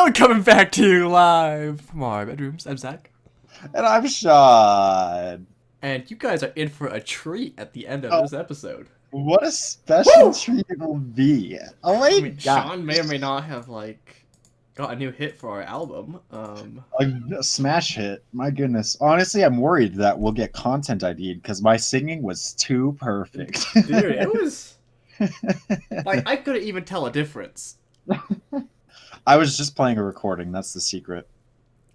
Hello, coming back to you live from our bedrooms. I'm Zach. And I'm Sean. And you guys are in for a treat at the end of Oh, this episode. what a special Woo! treat it will be. Oh I my mean, god. Sean may or may not have, got a new hit for our album. A smash hit. My goodness. Honestly, I'm worried that we'll get content ID'd because my singing was too perfect. Dude, it was... I couldn't even tell a difference. I was just playing a recording. That's the secret.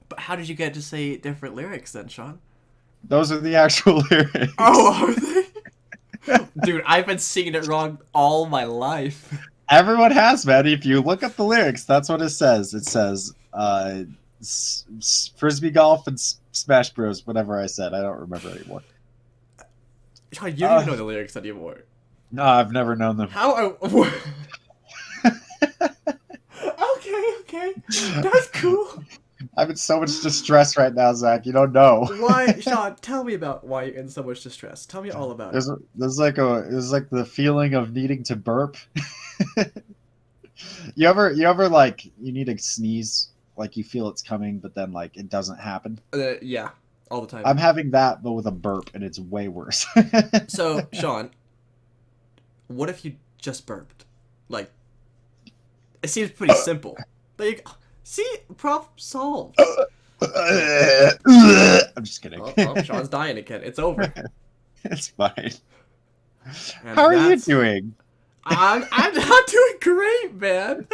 But how did you get to say different lyrics then, Sean? Those are the actual lyrics. Oh, are they? Dude, I've been singing it wrong all my life. Everyone has, man. If you look up the lyrics, that's what it says. It says, Frisbee golf and Smash Bros. Whatever I said. I don't remember anymore. Sean, you don't even know the lyrics anymore. No, I've never known them. How? Okay. That's cool. I'm in so much distress right now, Zach. You don't know. Why, Sean? Tell me about why you're in so much distress. Tell me all about it. There's like the feeling of needing to burp. You ever like you need to sneeze, like you feel it's coming, but then like it doesn't happen. Yeah, all the time. I'm having that, but with a burp, and it's way worse. So, Sean, what if you just burped? Like, it seems pretty simple. Like, see, problem solved. I'm just kidding. Oh, Sean's dying again. It's over. It's fine. And How are you doing? I'm not doing great, man.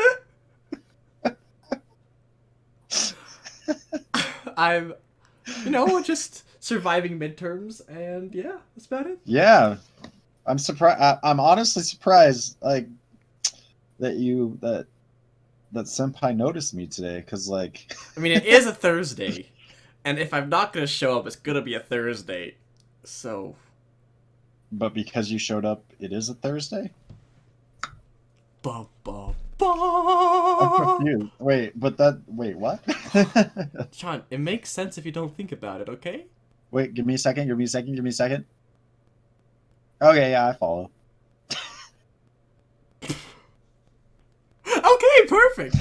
I'm, just surviving midterms, and yeah, that's about it. Yeah, I'm surprised. I'm honestly surprised, like that Senpai noticed me today, because like. I mean, it is a Thursday, and if I'm not gonna show up, it's gonna be a Thursday. So. But because you showed up, it is a Thursday? Ba ba I'm ba. confused. Wait, what? Sean, it makes sense if you don't think about it, okay? Wait, give me a second. Okay, yeah, I follow. Okay, perfect.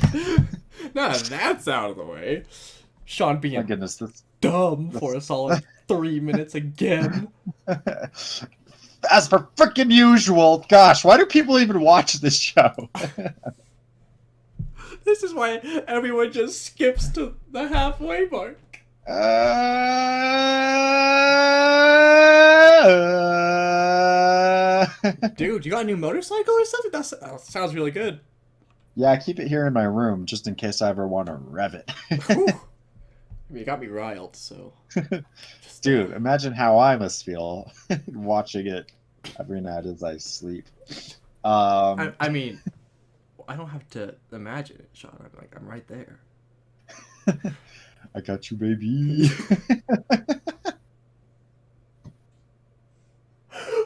Now that's out of the way. Sean My being goodness, dumb for a solid 3 minutes again. as per freaking usual. Gosh, why do people even watch this show? This is why everyone just skips to the halfway mark. Dude, you got a new motorcycle or something? That sounds really good. Yeah, I keep it here in my room just in case I ever want to rev it. You got me riled, so. Dude, imagine how I must feel watching it every night as I sleep. I mean, I don't have to imagine it, Sean. I'm right there. I got you, baby.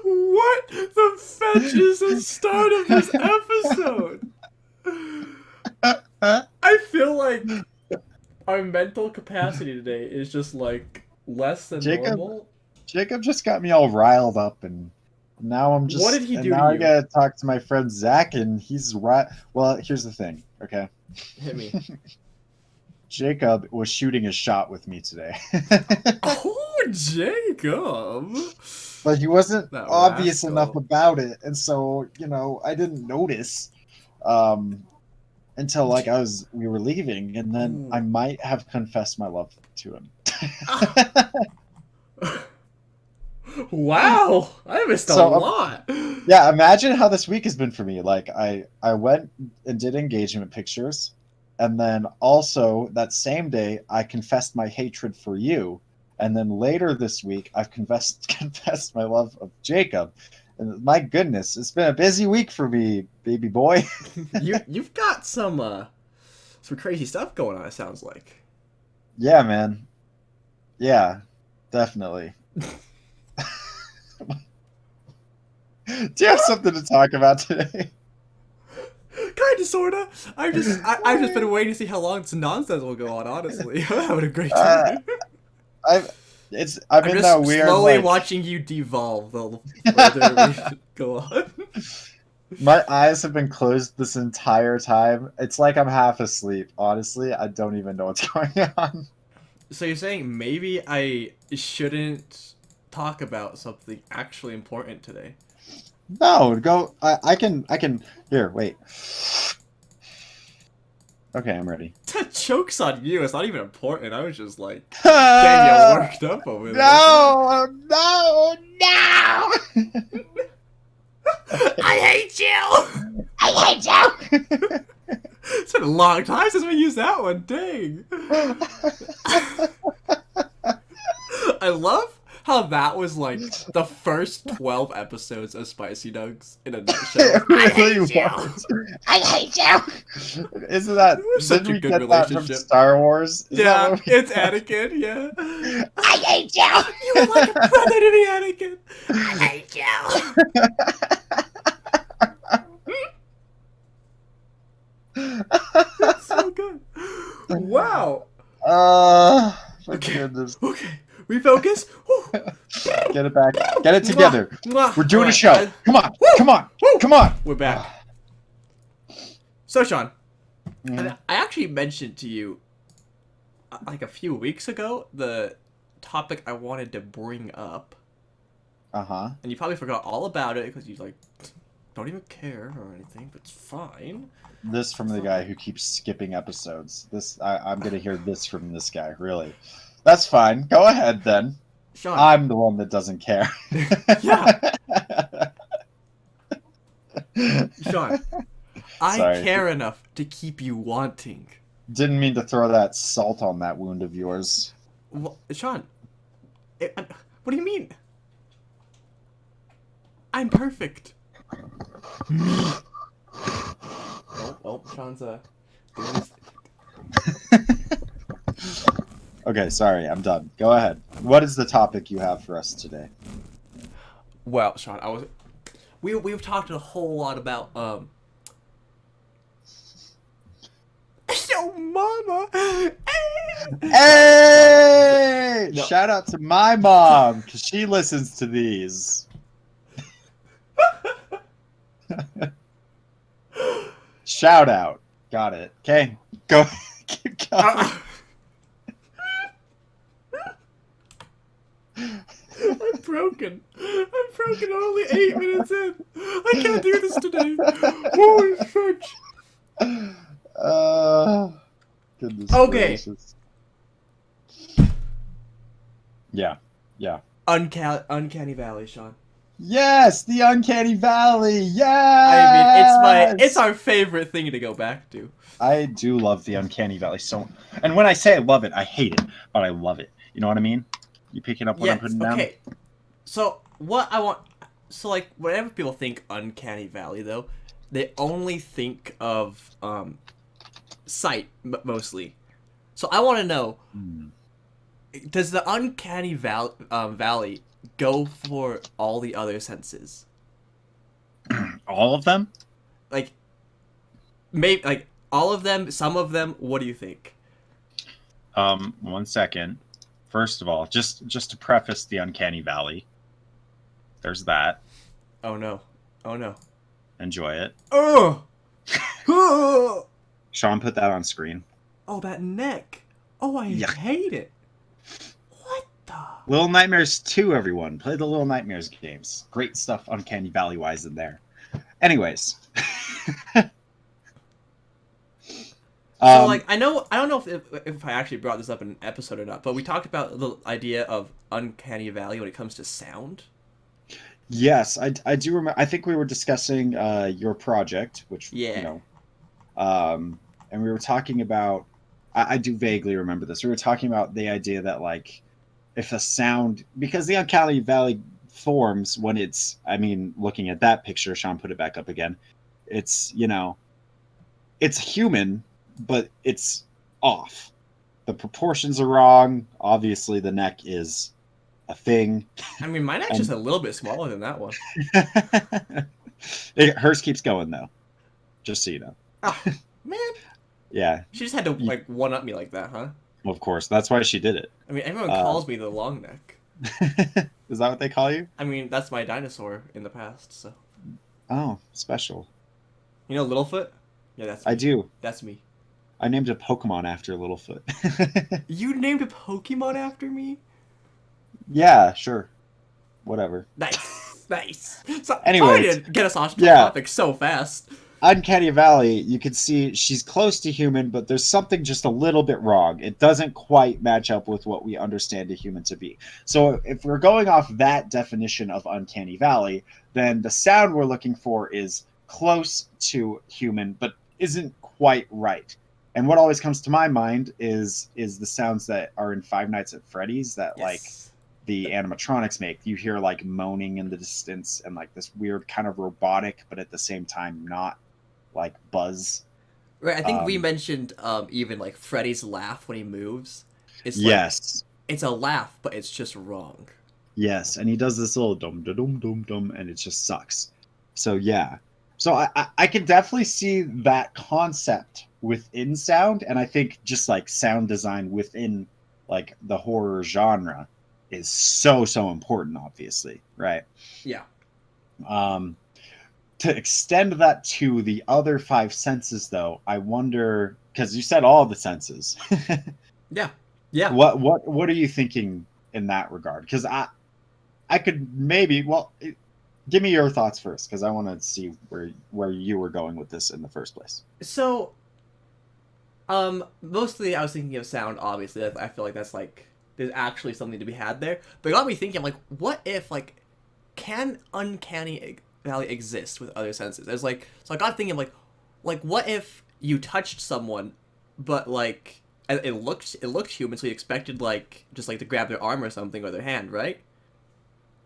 What the fetch is the start of this episode? I feel like our mental capacity today is just like less than normal. Jacob just got me all riled up, and now I'm just. What did he do now to you? I gotta talk to my friend Zach, and he's right. Well, here's the thing, okay? Hit me. Jacob was shooting his shot with me today. Oh, Jacob! But he wasn't That obvious rascal. enough about it, and so I didn't notice until like we were leaving, and then Ooh. I might have confessed my love to him. Wow, I missed a lot. Yeah, imagine how this week has been for me. Like I went and did engagement pictures, and then also that same day I confessed my hatred for you, and then later this week I've confessed my love of Jacob. And my goodness, it's been a busy week for me, baby boy. You've got some crazy stuff going on. It sounds like. Yeah, man. Yeah, definitely. Do you have something to talk about today? Kinda, sorta. I've just been waiting to see how long this nonsense will go on. Honestly, I'm having a great time. I'm in just that weird slowly like, watching you devolve the further we go on. My eyes have been closed this entire time. It's like I'm half asleep. Honestly, I don't even know what's going on. So you're saying maybe I shouldn't talk about something actually important today? No, go. I can. Here, wait. Okay, I'm ready. That joke's on you. It's not even important. I was just like getting you no, worked up over there. no, no. Okay, I hate you! I It's been a long time since we used that one. Dang. hate I love how that was like the first 12 episodes of Spicy Nuggs in a you. nutshell. It I really hate you! was. I hate you. Isn't that? We're such Didn't a we good get that from relationship. Star Wars? Is that Yeah, what we it's got? Anakin, yeah. I hate you. You were like a brother to me, Anakin. I hate you. It's so good. Wow. For Okay. goodness. Okay. Refocus. Get it back. Get it together. Mwah. We're doing a Alright, show. Come on. Woo! Come on. Woo! Come on. We're back. So, Sean, Mhm. I actually mentioned to you like a few weeks ago the topic I wanted to bring up, Uh-huh. and you probably forgot all about it because you like don't even care or anything. But it's fine. This from the guy who keeps skipping episodes. I'm gonna hear this from this guy, really. That's fine. Go ahead then. Sean. I'm the one that doesn't care. Yeah, Sean. I Sorry. care enough to keep you wanting. Didn't mean to throw that salt on that wound of yours. Well, Sean, what do you mean? I'm perfect. Oh, Sean's doing his... Okay, sorry, I'm done. Go ahead. What is the topic you have for us today? Well, Sean, we've talked a whole lot about Yo, mama. Hey! No. Shout out to my mom, because she listens to these. Shout out. Got it. Okay, go. Keep going. I'm broken. I'm broken. Only 8 minutes in. I can't do this today. Holy fudge. Goodness Okay. gracious. Yeah. Uncanny Valley, Sean. Yes, the Uncanny Valley. Yes. I mean, it's our favorite thing to go back to. I do love the Uncanny Valley so. And when I say I love it, I hate it, but I love it. You know what I mean? You picking up what I'm Yes. putting down? Okay. So what I want. So like, whenever people think Uncanny Valley, though, they only think of sight mostly. So I want to know. Does the Uncanny Valley go for all the other senses? All of them? Like, maybe like all of them, some of them. What do you think? 1 second. First of all, just to preface the Uncanny Valley, there's that. Oh no! Oh no! Enjoy it. Oh! Oh! Sean put that on screen. Oh, that neck! Oh, I Yuck. hate it. What the? Little Nightmares 2, everyone. Play the Little Nightmares games. Great stuff Uncanny Valley wise in there. Anyways. So, like, I don't know if I actually brought this up in an episode or not, but we talked about the idea of Uncanny Valley when it comes to sound. Yes, I do remember. I think we were discussing your project, which, Yeah. and we were talking about, I do vaguely remember this. We were talking about the idea that, like, if a sound, because the Uncanny Valley forms when it's, I mean, looking at that picture, Sean put it back up again, it's, it's human, but it's off. The proportions are wrong. Obviously, the neck is a thing. I mean, my neck's just a little bit smaller than that one. Hers keeps going, though. Just so you know. Oh, man. Yeah. She just had to, like, one-up me like that, huh? Well, of course. That's why she did it. I mean, everyone calls me the long neck. Is that what they call you? I mean, that's my dinosaur in the past, so. Oh, special. You know Littlefoot? Yeah, that's I me. do. That's me. I named a Pokemon after Littlefoot. You named a Pokemon after me? Yeah, sure. Whatever. Nice. Nice. So, sorry Anyways, to get us off yeah, topic so fast. Uncanny Valley, you can see she's close to human, but there's something just a little bit wrong. It doesn't quite match up with what we understand a human to be. So if we're going off that definition of Uncanny Valley, then the sound we're looking for is close to human, but isn't quite right. And what always comes to my mind is the sounds that are in Five Nights at Freddy's that like Yes. the animatronics make. You hear like moaning in the distance and like this weird kind of robotic, but at the same time not like buzz. Right, I think we Um, mentioned even like Freddy's laugh when he moves. It's like yes, it's a laugh, but it's just wrong. yes, and he does this little dum dum dum dum dum, and it just sucks. So yeah, so I can definitely see that concept within sound, and I think just like sound design within like the horror genre is so important, obviously, right? Yeah. Um, to extend that to the other five senses, though, I wonder because you said all the senses. Yeah. Yeah. What are you thinking in that regard? Because I could maybe give me your thoughts first because I want to see where you were going with this in the first place. So, mostly I was thinking of sound. Obviously, I feel like that's like there's actually something to be had there. But it got me thinking, like, what if like can uncanny valley exist with other senses? There's like, so I got thinking like what if you touched someone, but like it looked human, so you expected like just like to grab their arm or something or their hand, right?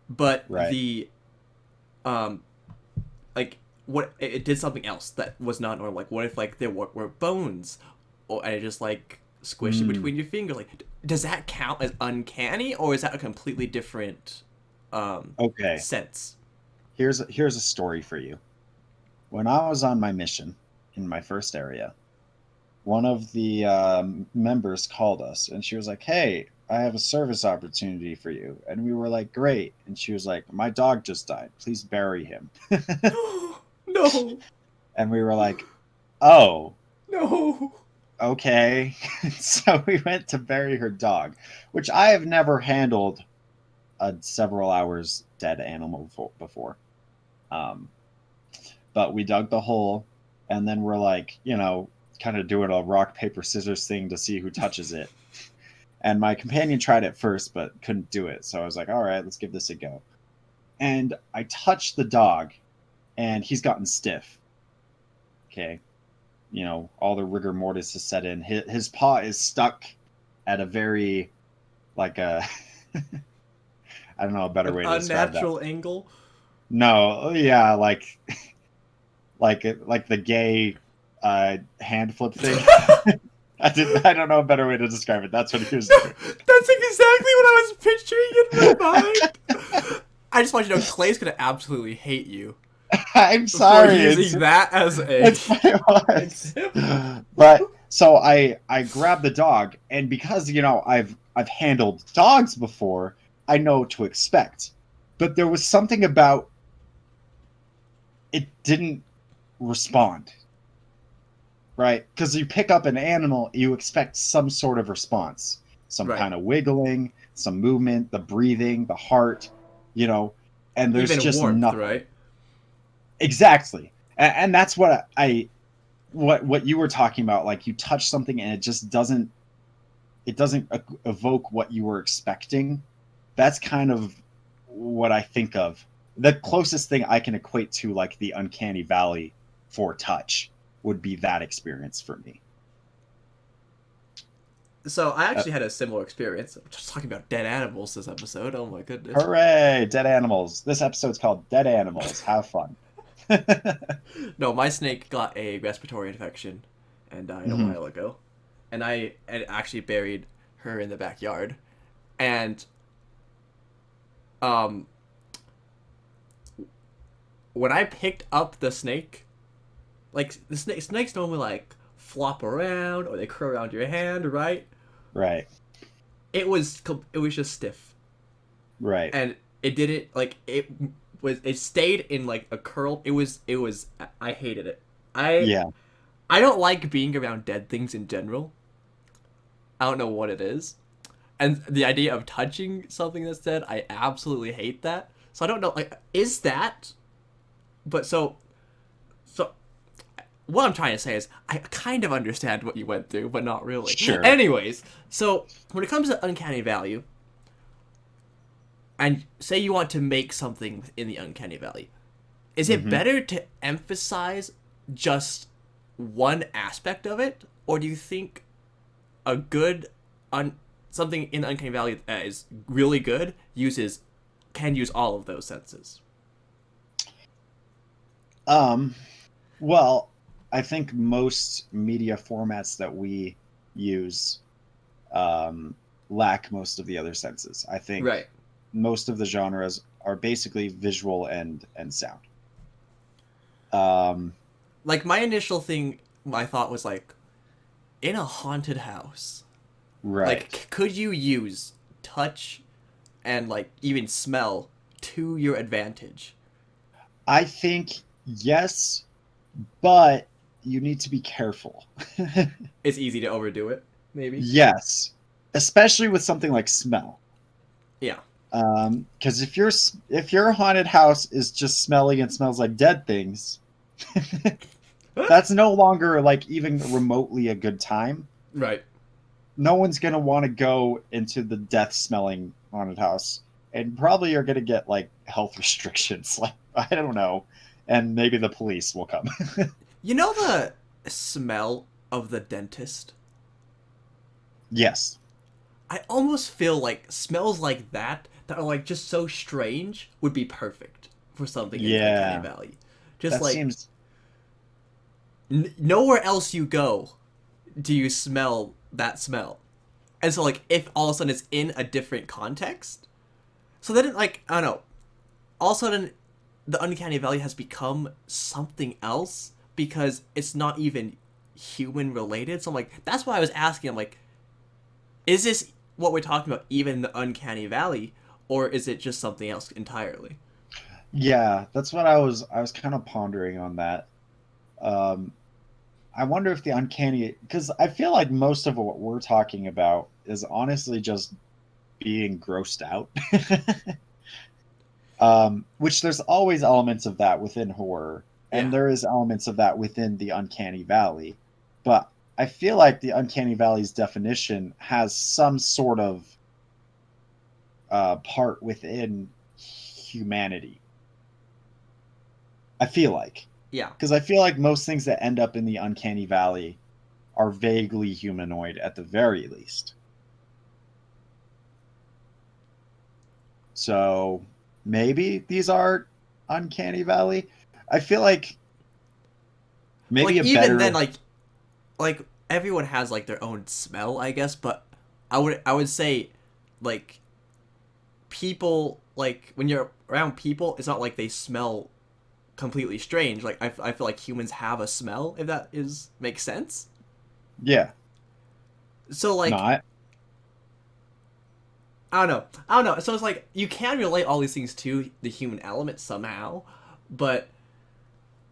But Right. the um like what it did something else that was not normal. Like what if like there were bones, or and it just like squished it Mm, between your fingers? Like does that count as uncanny, or is that a completely different um okay. sense? Here's a story for you. When I was on my mission in my first area, one of the members called us and she was like, "Hey, I have a service opportunity for you." And we were like, "Great." And she was like, "My dog just died. Please bury him." No, And we were like, "Oh, no. okay." So we went to bury her dog, which I have never handled a several hours dead animal before. Um, but we dug the hole, and then we're like, kind of doing a rock paper scissors thing to see who touches it. And my companion tried it first, but couldn't do it. So I was like, all right, let's give this a go. And I touched the dog, and he's gotten stiff. Okay. All the rigor mortis is set in. His paw is stuck at a very, like a, I don't know a better An way to describe that. unnatural angle. No, yeah, like the gay hand flip thing. I don't know a better way to describe it. That's what he was doing. That's exactly what I was picturing in my mind. I just want you to know Clay's gonna absolutely hate you I'm for sorry. using that as a It's what it was. example. But so I grabbed the dog, and because I've handled dogs before, I know what to expect. But there was something about it didn't respond, right? Because you pick up an animal, you expect some sort of response, some Right. kind of wiggling, some movement, the breathing, the heart, you know, and there's Even just warmth, nothing. right? Exactly. And that's what what you were talking about. Like you touch something and it doesn't evoke what you were expecting. That's kind of what I think of. The closest thing I can equate to like the uncanny valley for touch would be that experience for me. So I Uh, actually had a similar experience. I'm just talking about dead animals this episode. Oh my goodness. Hooray, dead animals. This episode's called Dead Animals. Have fun. No, my snake got a respiratory infection and died a Mhm. while ago, and I and actually buried her in the backyard. And um, when I picked up the snake, like the snakes normally like flop around or they curl around your hand, right? Right, It was just stiff, right. and it didn't like it was it stayed in like a curl. It was I hated it. I Yeah. I don't like being around dead things in general. I don't know what it is. And the idea of touching something that's dead, I absolutely hate that. So I don't know, like, is that? But so what I'm trying to say is, I kind of understand what you went through, but not really. Sure. Anyways, so when it comes to uncanny value, and say you want to make something in the uncanny valley, is it Hmm. better to emphasize just one aspect of it, or do you think a good un something in the uncanny valley that is really good can use all of those senses? Um, well, I think most media formats that we use um, lack most of the other senses. I Right. think most of the genres are basically visual and sound. Um, Like my initial thing, my thought was like, in a haunted house, like right. could you use touch and like even smell to your advantage? I think yes, but you need to be careful. It's easy to overdo it, maybe. Yes, especially with something like smell. Yeah. Because if your haunted house is just smelly and smells like dead things, that's no longer like even remotely a good time. Right. No one's gonna want to go into the death smelling haunted house, and probably you're gonna get like health restrictions. Like I don't know, and maybe the police will come. You know the smell of the dentist? Yes. I almost feel like smells like that are like just so strange would be perfect for something in the Uncanny Yeah. Valley. Just That like seems. nowhere else you go do you smell that smell. And so like if all of a sudden it's in a different context, so then like I don't know, all of a sudden the Uncanny Valley has become something else because it's not even human related. So I'm like, that's why I was asking. I'm like, is this what we're talking about even in the Uncanny Valley, or is it just something else entirely? Yeah, that's what I was kind of pondering on that. Um, I wonder if the uncanny, because I feel like most of what we're talking about is honestly just being grossed out. Which there's always elements of that within horror, and Yeah, there is elements of that within the uncanny valley. But I feel like the uncanny valley's definition has some sort of part within humanity. I feel like. yeah, Because I feel like most things that end up in the uncanny valley are vaguely humanoid at the very least. So maybe these are uncanny valley. I feel like but maybe like a even then, better. like everyone has like their own smell, I guess. But I would say, like people like when you're around people, it's not like they smell completely strange. Like I feel like humans have a smell, if that is makes sense. Yeah, So like not. I don't know. So it's like you can relate all these things to the human element somehow, but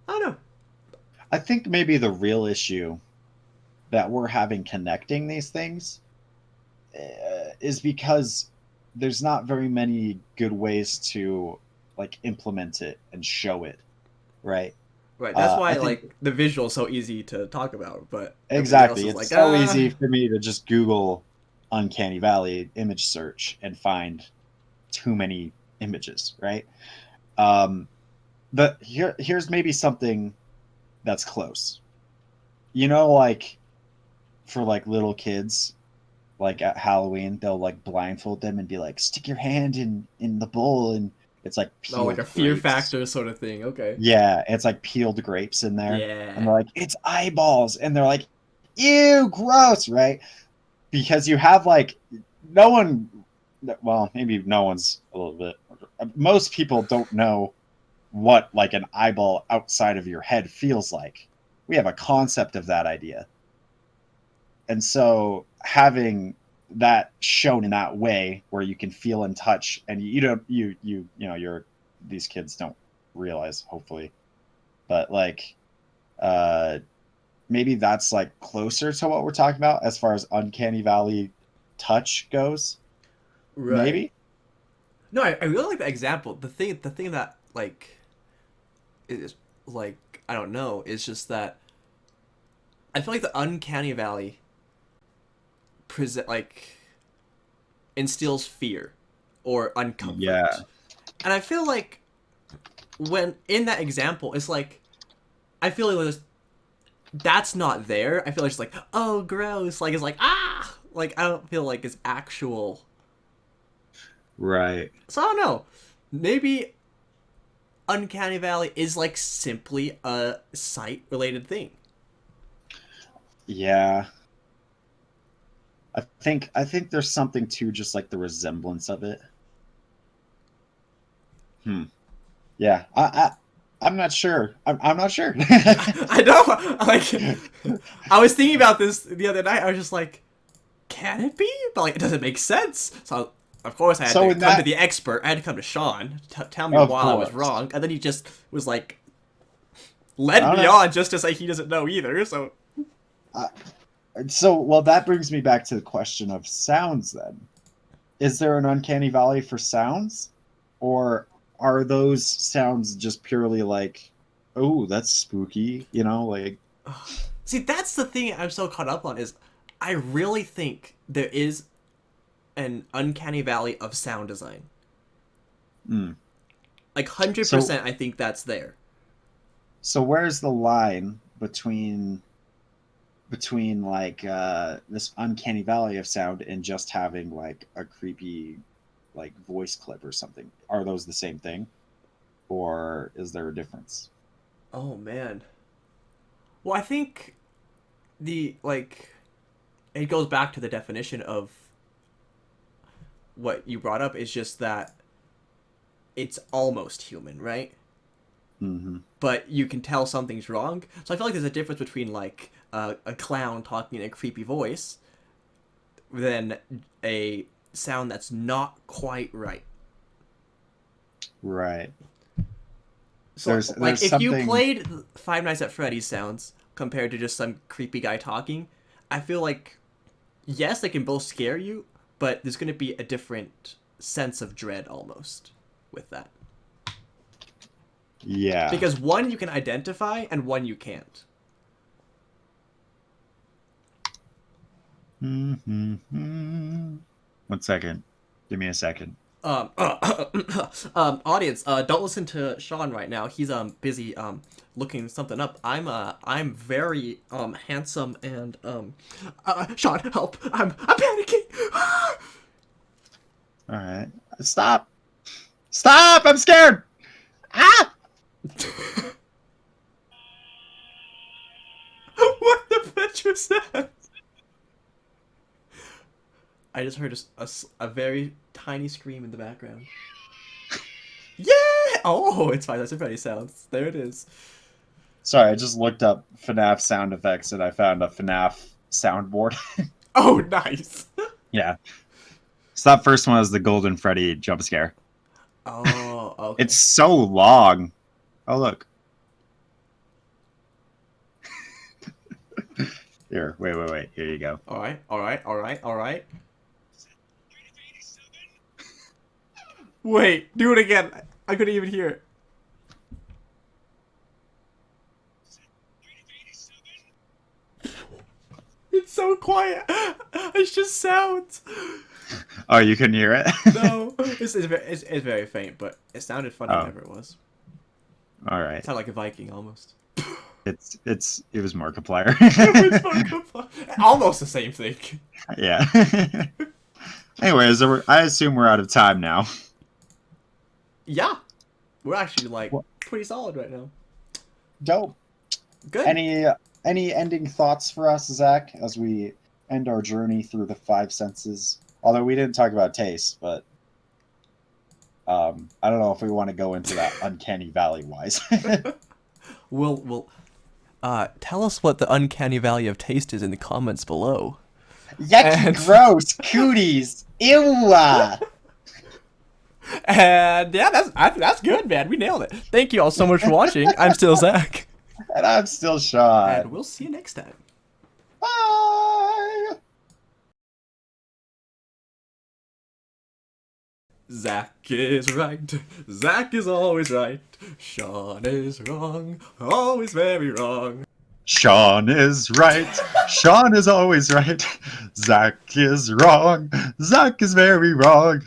I don't know. I think maybe the real issue that we're having connecting these things is because there's not very many good ways to like implement it and show it, right? Right, that's I why think like the visual is so easy to talk about, but everything else exactly. is It's like so easy for me to just Google uncanny valley image search and find too many images, right? Um, but here's maybe something that's close. You know, like for like little kids, like at Halloween, they'll like blindfold them and be like, "Stick your hand in the bowl," and it's like oh like a peeled fear grapes. factor sort of thing. Okay. Yeah, it's like peeled grapes in there, and Yeah. they're like, "It's eyeballs," and they're like, "Ew, gross!" Right? Because you have like no one. Well, maybe no one's a little bit. Most people don't know what like an eyeball outside of your head feels like. We have a concept of that idea. And so having that shown in that way where you can feel and touch and you don't you know you're these kids don't realize, hopefully. But like, uh, maybe that's like closer to what we're talking about as far as uncanny valley touch goes. Right. Maybe. No, I really like that example. The thing that like is like I don't know is just that I feel like the uncanny valley present like instills fear or Yeah. uncomfort, and I feel like when in that example, it's like I feel like that's not there. I feel like it's like oh gross, like it's like ah, like I don't feel like it's actual. Right. So I don't know. Maybe Uncanny Valley is like simply a sight related thing. Yeah. I think there's something to just like the resemblance of it. Hmm. Yeah. I'm not sure. I'm not sure. I know. Like, I was thinking about this the other night. I was just like, can it be? But like, it doesn't make sense. So of course I had So to in come to that, the expert. I had to come to Sean. Tell me of why I was course. wrong, and then he just was like, I led don't me know. on just to say he doesn't know either. So I, so well, that brings me back to the question of sounds. Then, is there an uncanny valley for sounds, or are those sounds just purely like, oh, that's spooky? You know, like, see, that's the thing I'm so caught up on is I really think there is an uncanny valley of sound design. mm. Like So 100%, I think that's there. so where's the line between like this uncanny valley of sound and just having like a creepy like voice clip or something? Are those the same thing, or is there a difference? Oh man. Well, I think the like it goes back to the definition of what you brought up is just that it's almost human, right? Mm-hmm. But you can tell something's wrong. So I feel like there's a difference between like a clown talking in a creepy voice than a sound that's not quite right. Right. So There's like if you something. played Five Nights at Freddy's sounds compared to just some creepy guy talking, I feel like yes, they can both scare you, but there's going to be a different sense of dread almost with that. Yeah. Because one you can identify and one you can't. Mm-hmm. 1 second. Give me a second. Audience, don't listen to Sean right now. He's busy looking something up. I'm very handsome and Sean, help! I'm panicking. All right. Stop. Stop. I'm scared. Ah. What the bitch was that? I just heard a very tiny scream in the background. Yeah! Oh, it's fine. That's a Freddy sounds. There it is. Sorry, I just looked up FNAF sound effects and I found a FNAF soundboard. Oh, nice. Yeah. So that first one was the Golden Freddy jump scare. Oh, It's okay. so long. Oh look. Here, wait. Here you go. All right, all right, all right, all right. Wait, do it again. I couldn't even hear it. It's so quiet. It's just sounds. Oh, you couldn't hear it? No, it's very faint, but it sounded funny Oh, whenever it was. all It right. sounded like a Viking almost. It was Markiplier. It was almost the same thing. Yeah. Anyways, I assume we're out of time now. Yeah, we're actually like Well, pretty solid right now. dope. Good. Any ending thoughts for us, Zach, as we end our journey through the five senses? Although we didn't talk about taste, but I don't know if we want to go into that uncanny valley wise. We'll tell us what the uncanny valley of taste is in the comments below. Yucky, And gross, cooties, ew. And yeah, that's good, man. We nailed it. Thank you all so much for watching. I'm still Zach, And I'm still Sean. and we'll see you next time. Bye. Zach is right. Zach is always right. Sean is wrong. Always very wrong. Sean is right. Sean is always right. Zach is wrong. Zach is very wrong.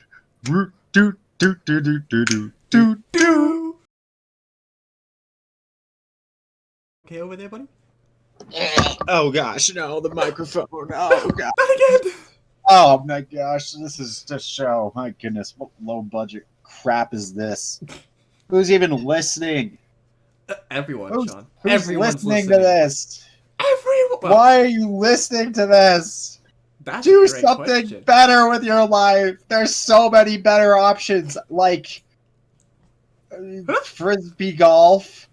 Do do do do do do do do. Okay, over there, buddy. Oh gosh, no, the microphone. Oh god. Not again. Oh my gosh, this is just show. My goodness, what low budget crap is this? Who's even listening? Everyone, Sean. Who's Everyone's listening to this? Everyone. Well, Why are you listening to this? that's Do a great something question. better with your life. There's so many better options, like frisbee golf.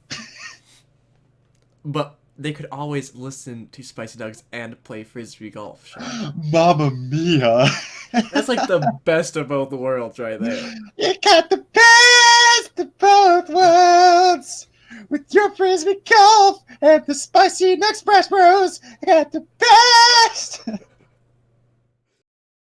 But they could always listen to Spicy Nuggs and play frisbee golf. Sean. Mamma mia! That's like the best of both worlds, right there. You got the best of both worlds with your frisbee golf and the spicy Nuggs Bros. I got the best.